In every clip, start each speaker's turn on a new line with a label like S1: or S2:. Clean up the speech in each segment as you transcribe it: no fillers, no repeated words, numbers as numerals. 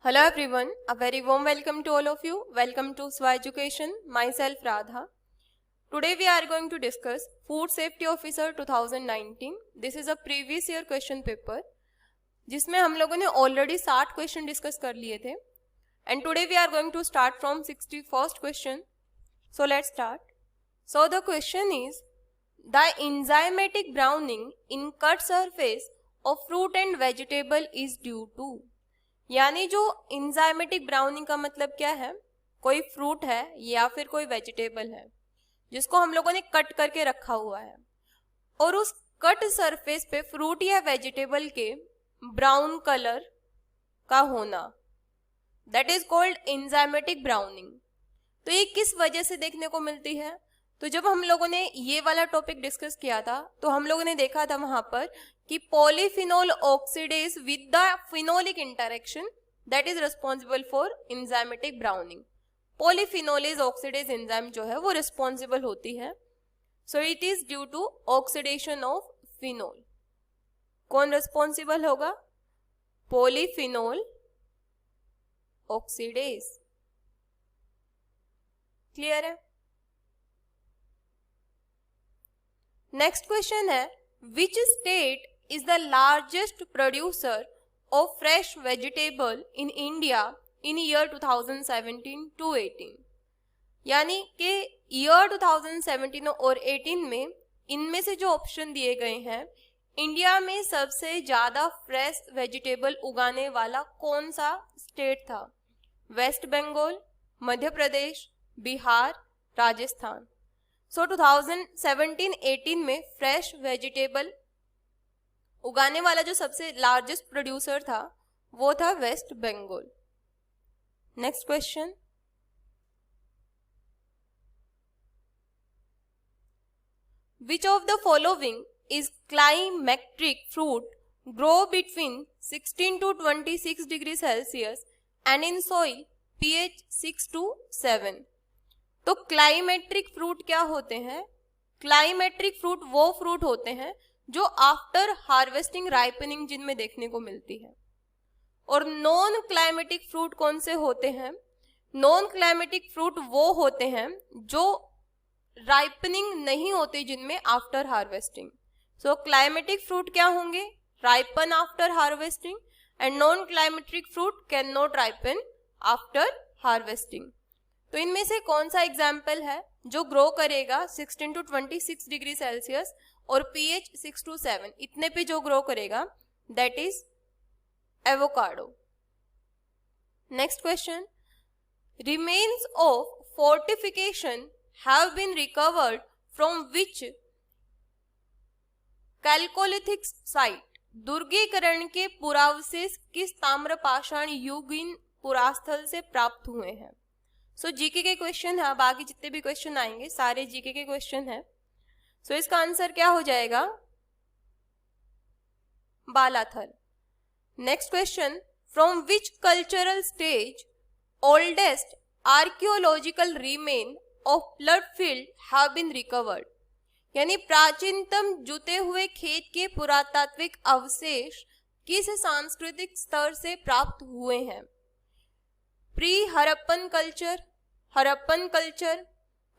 S1: Hello everyone, a very warm welcome to all of you. Welcome to Swa Education. Myself Radha. Today we are going to discuss Food Safety Officer 2019. This is a previous year question paper जिसमें हम लोगों ने already 60 question discuss कर लिए थे and today we are going to start from 61st question. So let's start. So the question is, the enzymatic browning in cut surface of fruit and vegetable is due to, यानी जो enzymatic browning का मतलब क्या है, कोई fruit है या फिर कोई वेजिटेबल है जिसको हम लोगों ने कट करके रखा हुआ है और उस कट सरफेस पे फ्रूट या वेजिटेबल के ब्राउन कलर का होना, that is called enzymatic browning. तो ये किस वजह से देखने को मिलती है? तो जब हम लोगों ने ये वाला टॉपिक डिस्कस किया था तो हम लोगों ने देखा था वहां पर कि polyphenol oxidase with the phenolic interaction that is responsible for enzymatic browning. Polyphenolase oxidase enzyme जो है वो रिस्पॉन्सिबल होती है। So it is due to oxidation of phenol. कौन रिस्पॉन्सिबल होगा? Polyphenol oxidase. क्लियर है? नेक्स्ट क्वेश्चन है, which state is the largest producer of fresh vegetable in India in year 2017 to 18। यानी कि ईयर 2017 और 18 में इनमें से जो ऑप्शन दिए गए हैं, इंडिया में सबसे ज्यादा फ्रेश वेजिटेबल उगाने वाला कौन सा स्टेट था? वेस्ट बंगाल, मध्य प्रदेश, बिहार, राजस्थान। सो 2017-18 में फ्रेश वेजिटेबल उगाने वाला जो सबसे लार्जेस्ट प्रोड्यूसर था वो था West Bengal. Next question, which of the following is climacteric fruit grow between 16 to 26 degree Celsius and in soil pH 6 to 7। तो क्लाइमेट्रिक फ्रूट क्या होते हैं? क्लाइमेट्रिक फ्रूट वो फ्रूट होते हैं जो आफ्टर हार्वेस्टिंग राइपनिंग जिनमें देखने को मिलती है। और नॉन क्लाइमेटिक फ्रूट कौन से होते हैं? नॉन क्लाइमेटिक फ्रूट वो होते हैं जो राइपनिंग नहीं होते जिनमें आफ्टर हार्वेस्टिंग। सो क्लाइमेटिक फ्रूट क्या होंगे? Ripen after harvesting, and non climatic fruit can not ripen after harvesting. तो इनमें से कौन सा एग्जाम्पल है जो ग्रो करेगा 16 to 26 डिग्री सेल्सियस और pH 6 to 7 इतने पे जो ग्रो करेगा, that is avocado. Next question, remains of fortification have been recovered from which chalcolithic site. दुर्गीकरण के पुरावशेष किस ताम्रपाषाण युगीन पुरास्थल से प्राप्त हुए हैं? सो जीके के क्वेश्चन है, बाकी जितने भी क्वेश्चन आएंगे सारे जीके के क्वेश्चन है। सो इसका आंसर क्या हो जाएगा? Balathal. Next question, from which cultural stage oldest archaeological remain of ploughed field have been recovered. यानी प्राचीनतम जुते हुए खेत के पुरातात्विक अवशेष किस सांस्कृतिक स्तर से प्राप्त हुए हैं? Pre Harappan culture, Harappan culture,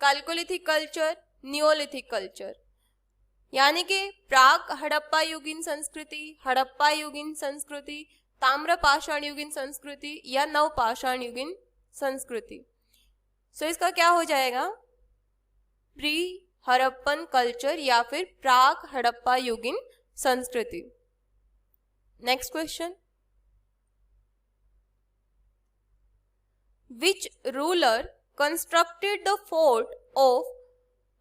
S1: chalcolithic culture, Neolithic culture. यानी कि प्राक हड़प्पा युगीन संस्कृति, हड़प्पा युगीन संस्कृति, ताम्रपाषाण युगीन संस्कृति या नवपाषाण युगीन संस्कृति। सो इसका क्या हो जाएगा? प्री हड़प्पन कल्चर या फिर प्राक हड़प्पा युगीन संस्कृति। Next question, which ruler constructed the fort of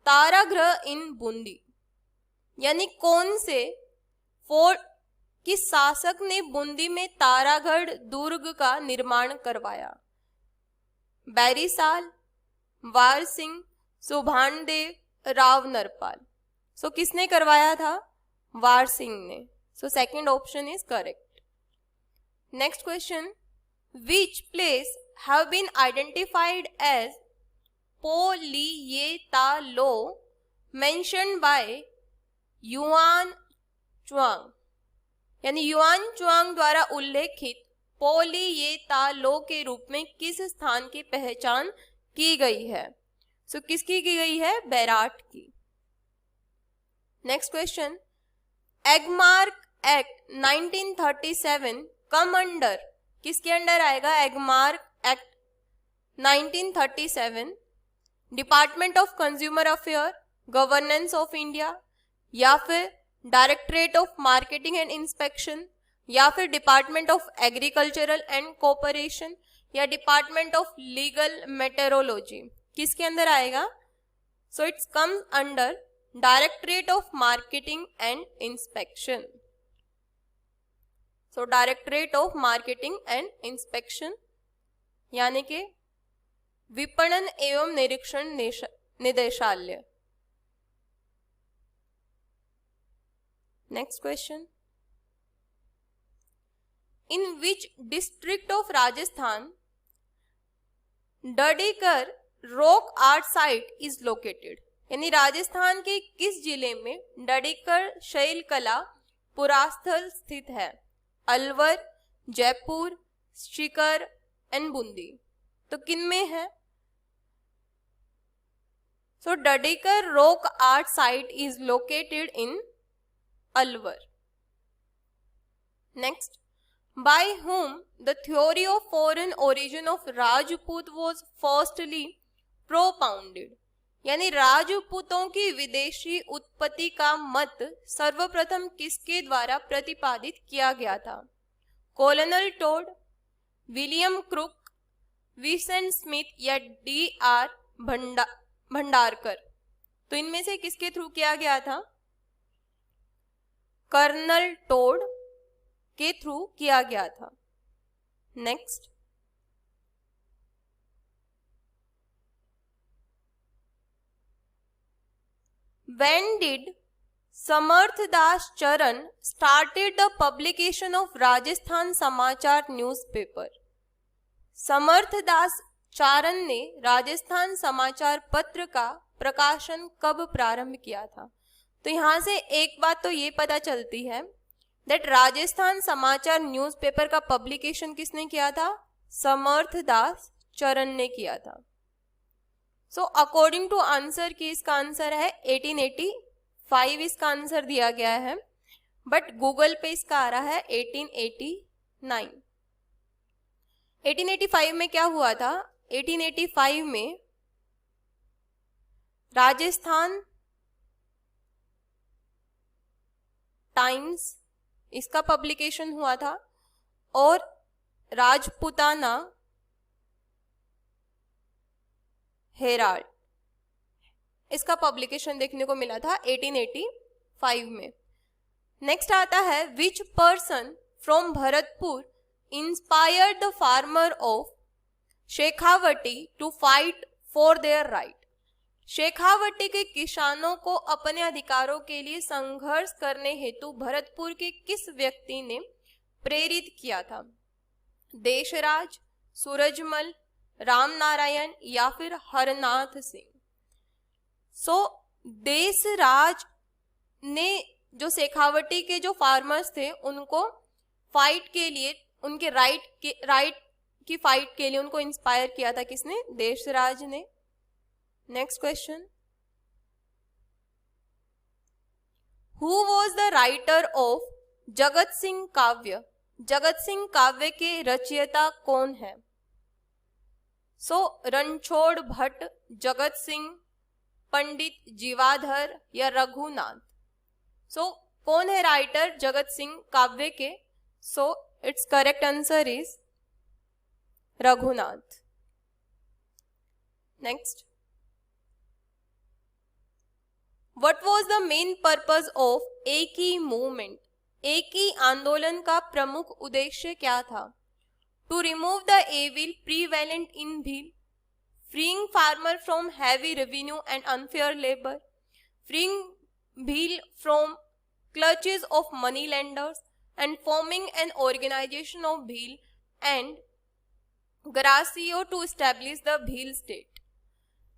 S1: Taragarh in Bundi. यानी कौन से फोर्ट किस शासक ने बूंदी में तारागढ़ दुर्ग का निर्माण करवाया? बैरीसाल, वार सिंह, सुभानदेव, राव नरपाल। सो किसने करवाया था? वार सिंह ने। So second option is correct. Next question, which place have been identified as Polyetalo mentioned by yuan Chwang. यानी युआन चुआंग द्वारा उल्लेखित पोलियेतालो के रूप में किस स्थान की पहचान की गई है? सो किसकी की गई है? बैराट की। Next question, Agmark act 1937 come under, किसके अंडर आएगा? Agmark act 1937, department of consumer affair, governance of India, या फिर directorate of marketing and inspection, या फिर department of agricultural and cooperation, या डिपार्टमेंट ऑफ लीगल मेटेरोलॉजी, किसके अंदर आएगा? So it's comes under directorate of marketing and inspection. So directorate of marketing and inspection यानी कि विपणन एवं निरीक्षण निदेशालय। Next question, in which district of Rajasthan Dadikar rock art site is located, यानी राजस्थान के किस जिले में डडीकर शैल कला पुरास्थल स्थित है? अलवर, जयपुर, सीकर एंड बूंदी, तो किन में है? So Dadikar rock art site is located in Alwar. Next, by whom the theory of foreign origin of Rajput was firstly propounded, यानी राजपूतों की विदेशी उत्पत्ति का मत सर्वप्रथम किसके द्वारा प्रतिपादित किया गया था? Colonel Tod, William Crook, Vincent Smith, या D.R. भंडारकर, तो इनमें से किसके थ्रू किया गया था? कर्नल टोड के थ्रू किया गया था। नेक्स्ट, when did समर्थदास चरण started the publication of Rajasthan समाचार न्यूज़पेपर? समर्थदास चारण ने राजस्थान समाचार पत्र का प्रकाशन कब प्रारंभ किया था? तो यहां से एक बात तो ये पता चलती है दैट राजस्थान समाचार न्यूज़पेपर का पब्लिकेशन किसने किया था? समर्थदास चरण ने किया था। सो अकॉर्डिंग टू आंसर की इसका आंसर है 1885, इसका आंसर दिया गया है, बट गूगल पे इसका आ रहा है 1889। 1885 में क्या हुआ था? 1885 में राजस्थान टाइम्स इसका पब्लिकेशन हुआ था और राजपुताना हेराल्ड इसका पब्लिकेशन देखने को मिला था 1885 में। नेक्स्ट आता है, which person from Bharatpur inspired the farmer of Shekhawati to fight for their right? Shekhawati के किसानों को अपने अधिकारों के लिए संघर्ष करने हेतु भरतपुर के किस व्यक्ति ने प्रेरित किया था? देशराज, सूरजमल, रामनारायण, या फिर हरनाथ सिंह? सो देशराज ने जो शेखावटी के जो फार्मर्स थे उनको फाइट के लिए, उनके राइट की फाइट के लिए उनको इंस्पायर किया था। किसने? देशराज ने। Next question, who was the writer of Jagat Singh काव्य? जगत सिंह काव्य के रचयिता कौन है? सो रणछोड़ भट्ट, जगत सिंह, पंडित जीवाधर, या रघुनाथ? सो कौन है राइटर जगत सिंह काव्य के? So it's correct answer is Raghunath. Next, What was the main purpose of एक ही मूवमेंट? एक ही आंदोलन का प्रमुख उद्देश्य क्या था? To remove the evil prevalent in Bhil, freeing farmer from heavy revenue and unfair labor, freeing Bhil from clutches of moneylenders, and forming an organization of Bhil and Gracio to establish the Bhil state.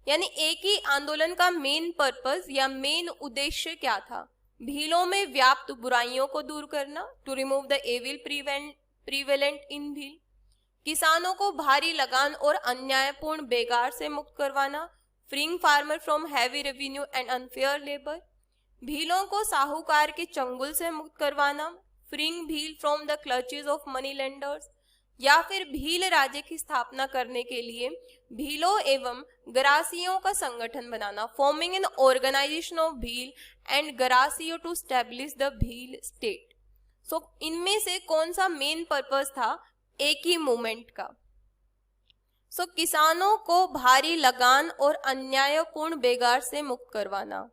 S1: यानी एक ही आंदोलन का main purpose या main उद्देश्य क्या था? भीलों में व्याप्त बुराइयों को दूर करना, to remove the evil prevalent in Bhil. किसानों को भारी लगान और अन्यायपूर्ण बेगार से मुक्त करवाना, freeing farmer from heavy revenue and unfair labour. भीलों को साहूकार के चंगुल से मुक्त करवाना, freeing Bhil from the clutches of money lenders. या फिर भील राज्य की स्थापना करने के लिए भीलों एवं गरासियों का संगठन बनाना, forming an organisation of Bhil and गरासियों to establish the Bhil state. So इनमें से कौन सा मेन पर्पस था एक ही मूवमेंट का? सो किसानों को भारी लगान और अन्यायपूर्ण बेगार से मुक्त करवाना,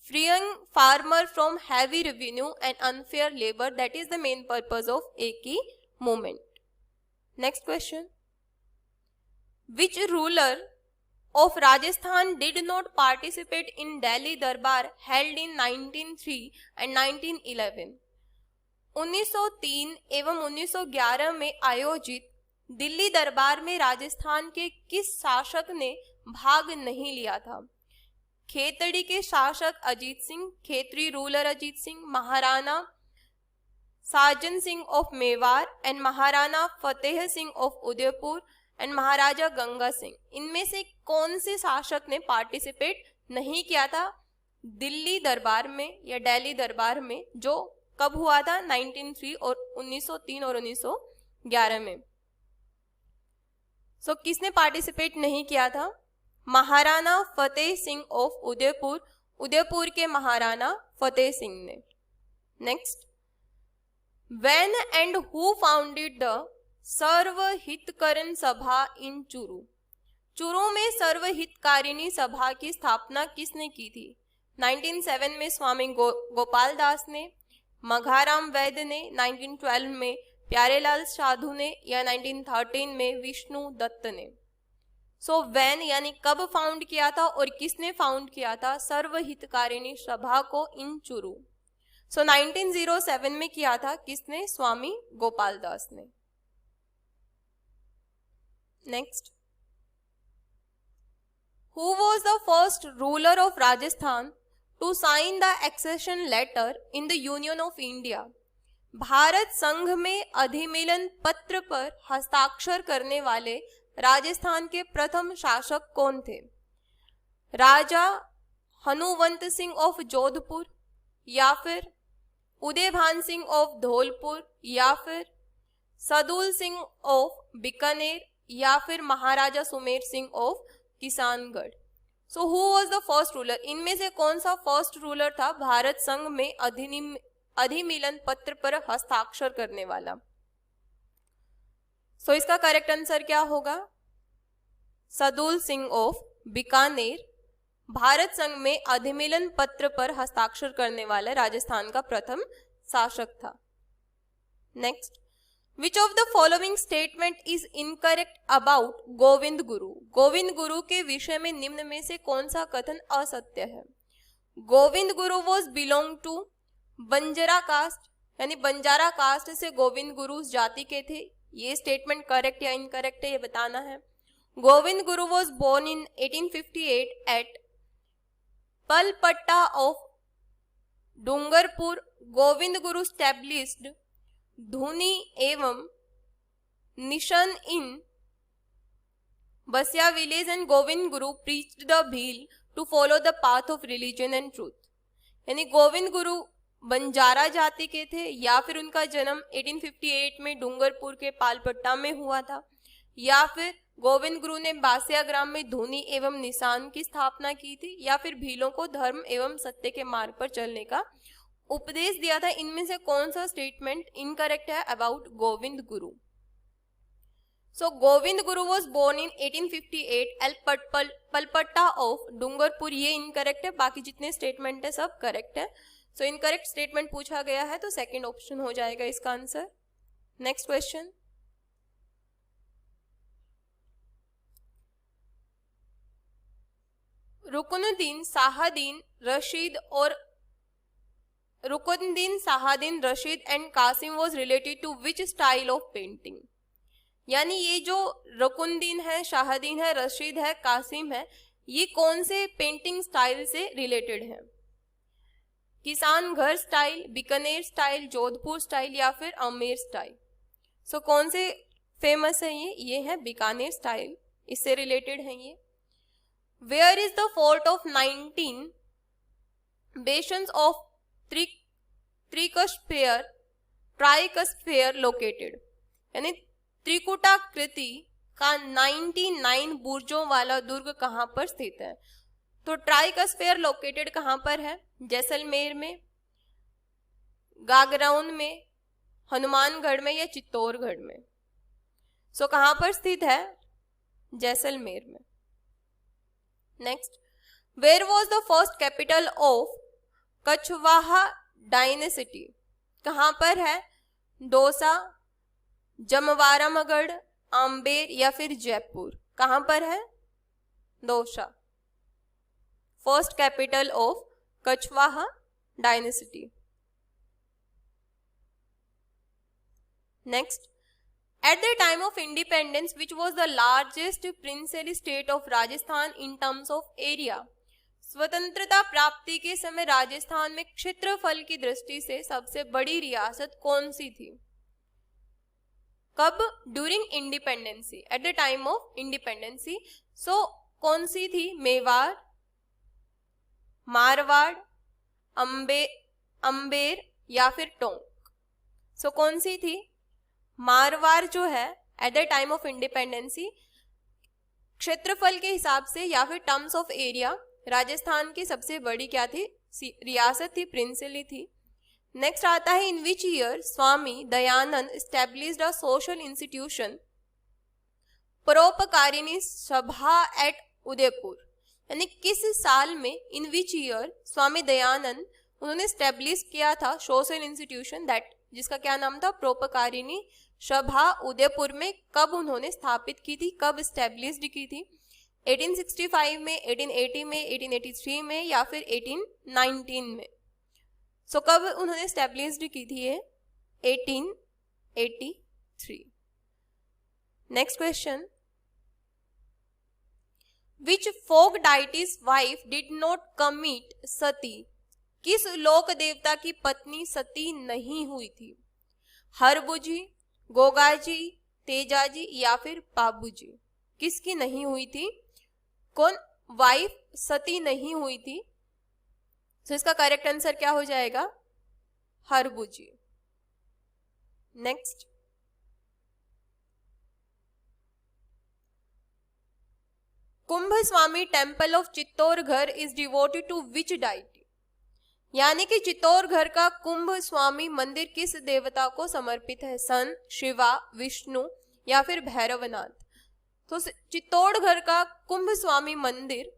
S1: freeing farmer from heavy revenue and unfair labor, that is the main purpose of Eki movement. Next question. Which ruler of Rajasthan did not participate in Delhi Darbar held in 1903 and 1911? 1903 एवं 1911 में आयोजित दिल्ली दरबार में राजस्थान के किस शासक ने भाग नहीं लिया था? खेतड़ी के शासक Ajit Singh, Khetri ruler Ajit Singh, Maharana Sajjan Singh of Mewar and Maharana Fateh Singh of Udaipur and Maharaja Ganga Singh. इनमें से कौन से शासक ने पार्टिसिपेट नहीं किया था दिल्ली दरबार में या दिल्ली दरबार में, जो कब हुआ था? 1903 और 1903 और 1911 में। सो किसने पार्टिसिपेट नहीं किया था? महाराणा फतेह सिंह ऑफ उदयपुर, उदयपुर के महाराणा फतेह सिंह ने। Next, when and who founded the Sarvahitkaran Sabha in Churu? Churu में सर्वहितकारिणी सभा की स्थापना किसने की थी? 1907 में स्वामी गोपाल दास ने, मघाराम वैद्य ने, 1912 में प्यारेलाल साधु ने, या 1913 में विष्णु दत्त ने। सो व्हेन यानी कब फाउंड किया था और किसने फाउंड किया था सर्वहितकारिणी सभा को इन चूरू? सो 1907 में किया था किसने? स्वामी गोपाल दास ने। Next, who was the first ruler of Rajasthan to sign the accession letter in the union of India? Bharat संघ में अधिमेलन पत्र पर हस्ताक्षर करने वाले राजस्थान के प्रथम शासक कौन थे? राजा हनुवंत सिंह ऑफ जोधपुर, या फिर उदयभान सिंह ऑफ धौलपुर, या फिर सदूल सिंह ऑफ बीकानेर, या फिर Maharaja Sumer Singh of Kishangarh. So who was the first ruler? इनमें से कौन सा फर्स्ट रूलर था भारत संघ में अधिमिलन पत्र पर हस्ताक्षर करने वाला? सो इसका करेक्ट आंसर क्या होगा? सदूल सिंह ऑफ बीकानेर भारत संघ में अधिमिलन पत्र पर हस्ताक्षर करने वाला राजस्थान का प्रथम शासक था। Next, which of the following statement is incorrect about Govind गुरु? गोविंद गुरु के विषय में निम्न में से कौन सा कथन असत्य है? Govind Guru was belong to Banjara caste, यानी बंजारा कास्ट से गोविंद गुरु उस जाति के थे। ये स्टेटमेंट करेक्ट या इनकरेक्ट है ये बताना है। Govind Guru was born in 1858 at Palpatta of Dungarpur. Govind Guru established dhuni एवं nishan in Basia village and Govind Guru preached the Bhil to follow the path of religion and truth. यानी गोविंद गुरु बंजारा जाति के थे, या फिर उनका जन्म 1858 में डूंगरपुर के पालपट्टा में हुआ था, या फिर गोविंद गुरु ने बासिया ग्राम में धुनी एवं निशान की स्थापना की थी, या फिर भीलों को धर्म एवं सत्य के मार्ग पर चलने का उपदेश दिया था। इनमें से कौन सा स्टेटमेंट इनकरेक्ट है about Govind Guru? So Govind Guru was born in 1858 at Palpatta of Dungarpur, ये इनकरेक्ट है। बाकी जितने स्टेटमेंट है सब करेक्ट है। सो इनकरेक्ट स्टेटमेंट पूछा गया है तो सेकंड ऑप्शन हो जाएगा इसका answer. Next question, Ruknuddin Sahadin Rashid and Kasim was related to which style of painting? यानी ये जो रुकनुद्दीन है, शाहदीन है, रशीद है, कासिम है, ये कौन से पेंटिंग स्टाइल से रिलेटेड है? किसान घर style, Bikaner style, Jodhpur style, या फिर आमेर स्टाइल? सो कौन से फेमस है ये है बीकानेर स्टाइल, इससे रिलेटेड है ये। Where is the fort of 19 bastions of ट्राइकस्फेयर लोकेटेड, यानी त्रिकुटाकृति का 99 बुर्जों वाला दुर्ग कहां पर स्थित है। तो ट्राइकस्फेयर लोकेटेड कहां पर है? जैसलमेर में, गागराउन में, हनुमानगढ़ में या चित्तौड़गढ़ में। सो कहां पर स्थित है? जैसलमेर में। Next, where was the first capital of Kachhwaha dynasty, कहां पर है? दौसा, जमवारामगढ़, आम्बेर या फिर जयपुर। कहां पर है? Dausa, first capital of Kachhwaha dynasty. Next, at the time of independence which was the largest principal state of Rajasthan in terms of area, स्वतंत्रता प्राप्ति के समय राजस्थान में क्षेत्रफल की दृष्टि से सबसे बड़ी रियासत कौन सी थी? कब? During independency, at the time of independency. So कौन सी थी? मेवाड़, मारवाड़, अम्बेर या फिर टोंक। सो कौन सी थी? मारवाड़ जो है eight the time of independency क्षेत्रफल के हिसाब से या फिर टर्म्स ऑफ एरिया राजस्थान की सबसे बड़ी क्या थी? रियासत थी, प्रिंसिपली थी। नेक्स्ट आता है, in which year Swami Dayanand established a social institution Paropkarini Sabha at Udaipur, यानी किस साल में, इन विच ईयर स्वामी दयानंद उन्होंने स्टैब्लिश किया था सोशल इंस्टीट्यूशन दैट, जिसका क्या नाम था? परोपकारिणी सभा उदयपुर में। कब उन्होंने स्थापित की थी, कब स्टैब्लिश्ड की थी? 1865 में, 1880 में, 1883 में या फिर 1819 में। सो कब उन्होंने स्टैब्लिश्ड की थी ये? 1883। Next question, which folk deity's wife did not commit sati, किस लोक देवता की पत्नी सती नहीं हुई थी? हरबुजी, गोगाजी, तेजाजी या फिर बाबूजी। किसकी नहीं हुई थी? कौन वाइफ सती नहीं हुई थी? तो इसका करेक्ट आंसर क्या हो जाएगा? Harbuji. Next, Kumbh Swami temple of Chittorgarh is devoted to which deity, यानी कि चित्तौड़गढ़ का कुंभ स्वामी मंदिर किस देवता को समर्पित है? सन, शिवा, विष्णु या फिर भैरवनाथ। तो चित्तौड़गढ़ का कुंभ स्वामी मंदिर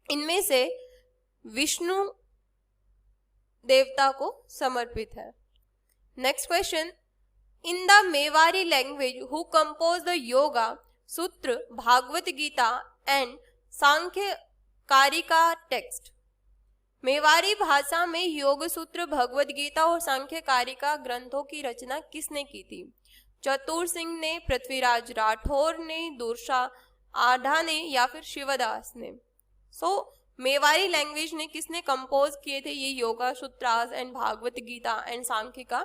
S1: इनमें से विष्णु देवता को समर्पित है। Next question, in the Mewari language who compose the yoga sutra, Bhagavat Gita and सांख्य कारिका टेक्स्ट, मेवारी भाषा में योग सूत्र, भगवत गीता और सांख्य कारिका ग्रंथों की रचना किसने की थी? चतुर सिंह ने, पृथ्वीराज राठौर ने, दुर्सा आढ़ा ने या फिर शिवदास ने। सो मेवारी लैंग्वेज ने किसने कंपोज किए थे ये yoga sutras and Bhagavat Gita and Sankhya का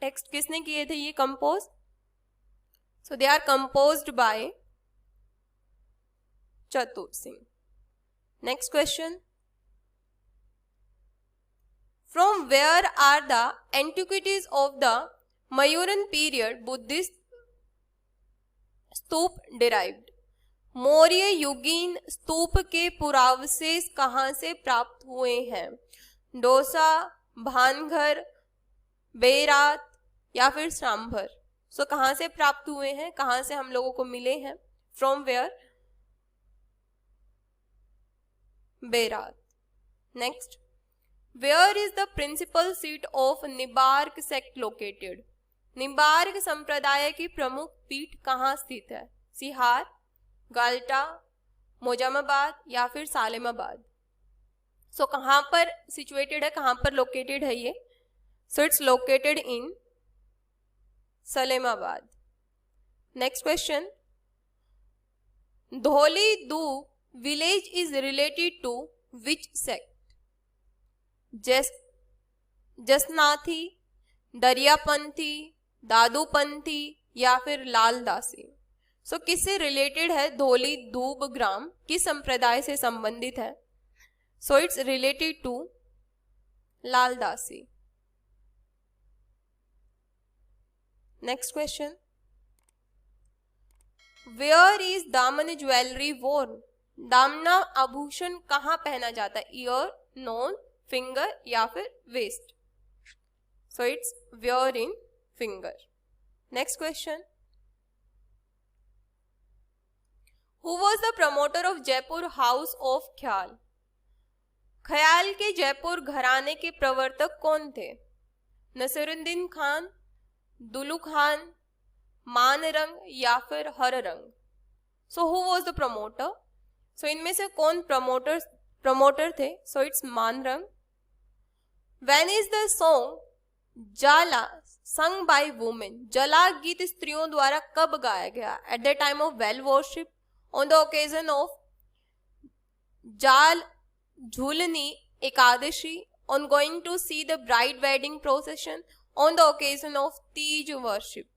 S1: टेक्स्ट किसने किए थे ये compose? So they are composed by Chatur Singh. Next question, from where are the antiquities of the Mauryan period Buddhist stupa derived, Maurya युगीन स्तूप के पुरावशेष कहां से प्राप्त हुए हैं? दौसा, भानघर, बेरात या फिर सांभर। सो कहां से प्राप्त हुए हैं, कहां से हम लोगों को मिले हैं? From where? Bairat. Next, where is the principal seat of Nimbark sect located, Nimbark संप्रदाय की प्रमुख पीठ कहां स्थित है? सिहार, गाल्टा, मोजामाबाद या फिर सालेमाबाद। सो कहां पर सिचुएटेड है, कहां पर लोकेटेड है ये? So it's located in Salemabad. Next question, Dhauli Doob village is related to which sect? Jasnathi, Dariyapanthi, Dadupanthi या फिर लालदासी। सो किससे रिलेटेड है धोली धूब ग्राम, किस संप्रदाय से संबंधित है? So it's related to Laldasi. Next question, where is Daman jewellery worn? दामना आभूषण कहाँ पहना जाता है? ईयर, नोज, फिंगर या फिर waist? So it's wear in finger. Next question, who was the promoter of Jaipur house of Khayal? Khayal के जयपुर घराने के प्रवर्तक कौन थे? नसीरुद्दीन खान, दुलू खान, मानरंग या फिर Harrang? So who was the promoter? So इनमें से कौन प्रमोटर थे? So it's Manrang. When is the song Jala sung by women? जला गीत स्त्रियों द्वारा कब गाया गया? Eight the time of well worship, on the occasion of जाल झूलनी Ekadashi, on going to see the bride wedding procession, on the occasion of Teej worship.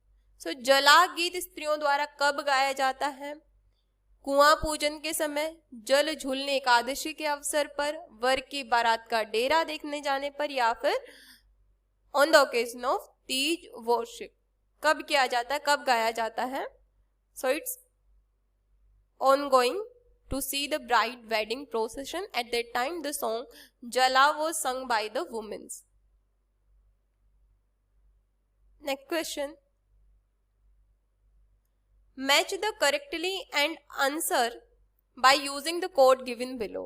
S1: So Jala गीत स्त्रियों द्वारा कब गाया जाता है? कुआं पूजन के समय, जल झूलने एकादशी के अवसर पर, वर की बारात का डेरा देखने जाने पर, या फिर on the occasion of Teej worship. कब किया जाता है, कब गाया जाता है? So it's on going to see the bride wedding procession. At that time the song Jala was sung by the women. Next question, match the correctly and answer by using the code given below.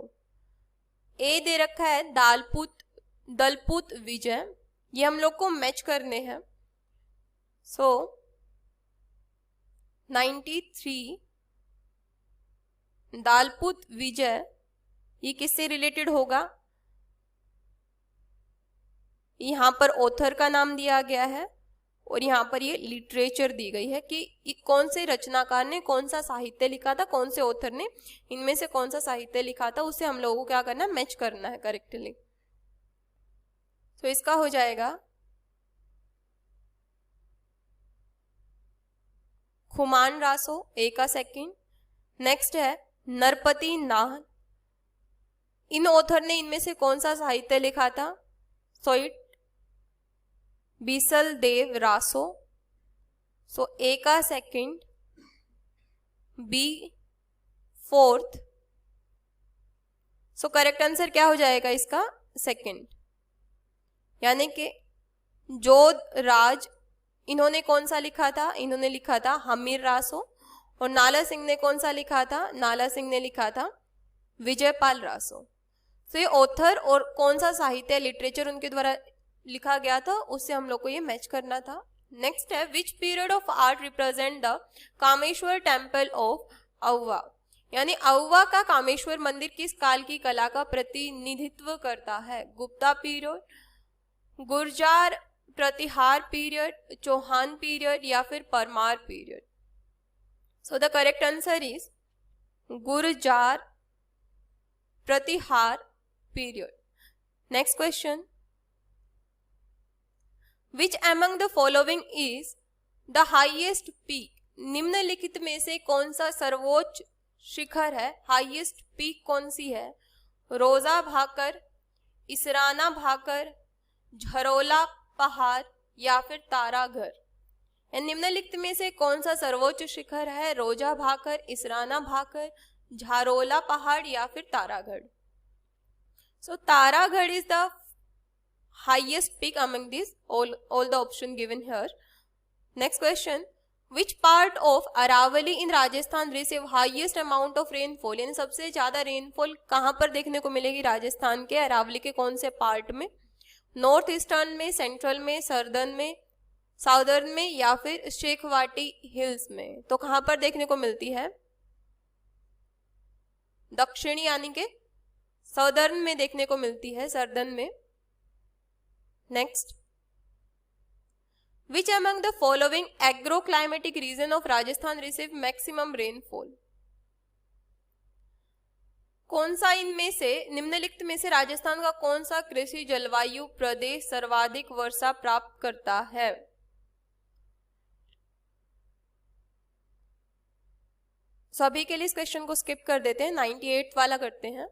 S1: A दे रखा है दलपुत विजय, ये हम लोग को match करने हैं। सो 93 दालपुत विजय, ये किससे रिलेटेड होगा? यहां पर ऑथर का नाम दिया गया है और यहाँ पर ये लिटरेचर दी गई है कि कौन से रचनाकार ने कौन सा साहित्य लिखा था, कौन से ऑथर ने इनमें से कौन सा साहित्य लिखा था, उससे हम लोगों को क्या करना है, मैच करना है करेक्टली। तो इसका हो जाएगा खुमान रासो, ए का सेकंड। नेक्स्ट है नरपति नाहन, इन ऑथर ने इनमें से कौन सा साहित्य लिखा था? So it Bisal Dev Raso. So A का second, B fourth. So correct answer क्या हो जाएगा इसका? सेकंड। यानी कि जोध राज, इन्होंने कौन सा लिखा था? इन्होंने लिखा था हमीर रासो। और नाला सिंह ने कौन सा लिखा था? नाला सिंह ने लिखा था विजयपाल रासो। तो ये ऑथर और कौन सा साहित्य लिटरेचर उनके द्वारा लिखा गया था, उससे हम लोग को ये मैच करना था। नेक्स्ट है which period of art represent the Kameshwar temple of औवा? यानी औवा का कामेश्वर मंदिर किस काल की कला का प्रतिनिधित्व करता है? गुप्ता पीरियड, गुर्जार प्रतिहार पीरियड, चौहान पीरियड या फिर Parmar period? So the correct answer is Gurjar Pratihar period. Next question, which among the following is the highest peak? निम्नलिखित में से कौन सा सर्वोच्च शिखर है? हाईएस्ट पीक कौन सी है? रोजा भाकर, इसराना भाकर, झरोला पहाड़ या फिर तारागढ़? निम्नलिखित में से कौन सा सर्वोच्च शिखर है? रोजा भाकर, इसराना भाकर, झारोला पहाड़ या फिर Taragarh? So Taragarh is the highest peak among this all the option given here. Next question, which part of Aravalli in Rajasthan receive highest amount of rainfall? यानी सबसे ज्यादा रेनफॉल कहाँ पर देखने को मिलेगी? राजस्थान के अरावली के कौन से पार्ट में? नॉर्थ ईस्टर्न में, सेंट्रल में, सर्दर्न में, साउदर्न में या फिर शेखवाटी हिल्स में? तो कहां पर देखने को मिलती है? दक्षिणी यानी कि साउदर्न में देखने को मिलती है, सर्दर्न में। Next, which among the following agro climatic reason of Rajasthan receive maximum rainfall? कौन सा इनमें से निम्नलिखित में से राजस्थान का कौन सा कृषि जलवायु प्रदेश सर्वाधिक वर्षा प्राप्त करता है? सो अभी के लिए इस क्वेश्चन को स्किप कर देते हैं, 98 वाला करते हैं।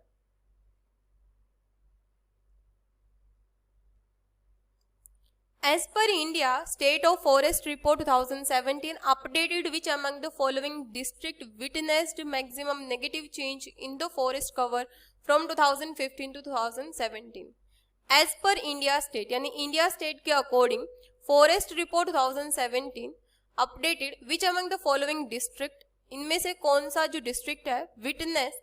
S1: As per India State of Forest Report 2017 updated, which among the following district witnessed maximum negative change in the forest cover from 2015 to 2017? As per India State यानी India State के according Forest Report 2017 updated, which among the following district, इनमें से कौन सा जो district है witness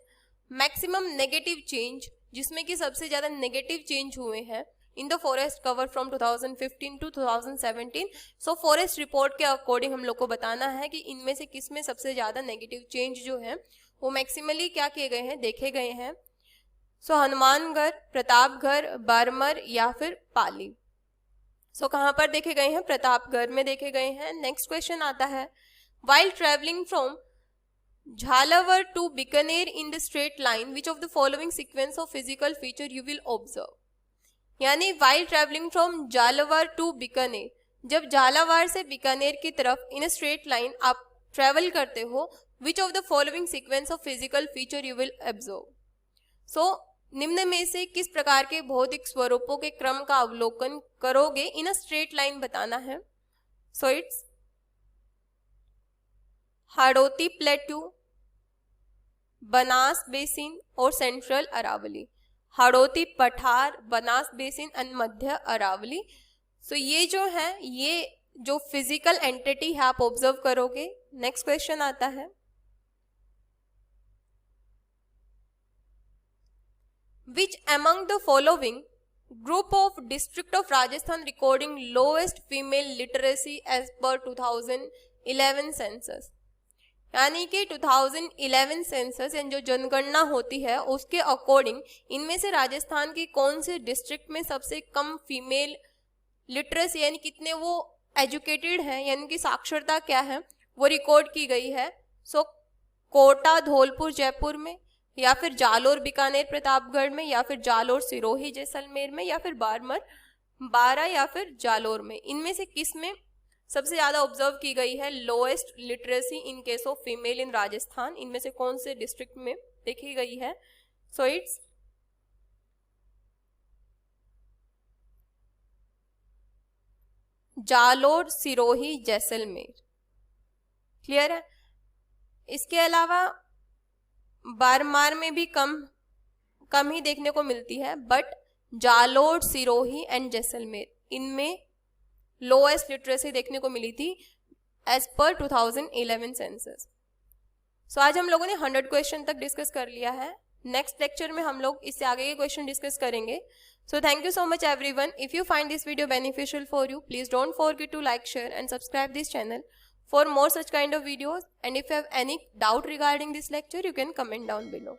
S1: maximum negative change, जिसमें कि सबसे ज्यादा नेगेटिव चेंज हुए हैं in the forest cover from 2015 to 2017। So forest report के अकॉर्डिंग हम लोग को बताना है कि इनमें से किस में सबसे ज्यादा नेगेटिव चेंज जो है वो मैक्सिमली क्या किए गए हैं, देखे गए हैं। सो हनुमानगढ़, प्रतापगढ़, बारमर या फिर पाली। सो कहाँ पर देखे गए हैं, प्रतापगढ़ में देखे गए हैं। नेक्स्ट क्वेश्चन आता है, while travelling from Jhalawar to Bikaner in the straight line which of the following sequence of physical feature you will observe. यानी while travelling from Jhalawar to Bikaner, जब झालावाड़ से बीकानेर की तरफ इन अ स्ट्रेट लाइन आप ट्रेवल करते हो, which of the following sequence of physical feature you will observe. So निम्न में से किस प्रकार के भौतिक स्वरूपों के क्रम का अवलोकन करोगे इन अ स्ट्रेट लाइन बताना है। So it's Hadoti plateau, Banas basin और सेंट्रल अरावली। हाड़ौती पठार, बनास बेसिन एंड मध्य अरावली। सो ये जो है, ये जो फिजिकल एंटिटी है आप ऑब्जर्व करोगे। नेक्स्ट क्वेश्चन आता है, which among the following group of district of Rajasthan recording lowest female literacy as per 2011 census. यानी कि 2011 सेंसस यानी जो जनगणना होती है उसके अकॉर्डिंग इनमें से राजस्थान की कौन से डिस्ट्रिक्ट में सबसे कम फीमेल लिटरेसी यानी कितने वो एजुकेटेड हैं, यानी कि साक्षरता क्या है वो रिकॉर्ड की गई है। सो कोटा, धौलपुर, जयपुर में, या फिर जालोर, बीकानेर, प्रतापगढ़ में, या फिर जालोर, सिरोही, जैसलमेर में, या फिर बारमर, बारा या फिर जालोर में, इनमें से किस में सबसे ज्यादा ऑब्जर्व की गई है lowest literacy in case of female इन राजस्थान, इनमें से कौन से डिस्ट्रिक्ट में देखी गई है। So it's Jalore, Sirohi, Jaisalmer. Clear है। इसके अलावा बारमार में भी कम ही देखने को मिलती है, बट जालोर, सिरोही एंड जैसलमेर इनमें लोएस्ट लिटरेसी देखने को मिली थी एज पर 2011 सेंसस। सो आज हम लोगों ने 100 क्वेश्चन तक डिस्कस कर लिया है। नेक्स्ट लेक्चर में हम लोग इससे आगे के क्वेश्चन डिस्कस करेंगे। So thank you so much everyone. If you find this video beneficial for you, please don't forget to like, share and subscribe this channel for more such kind of videos, and if you have any doubt regarding this lecture you can comment down below.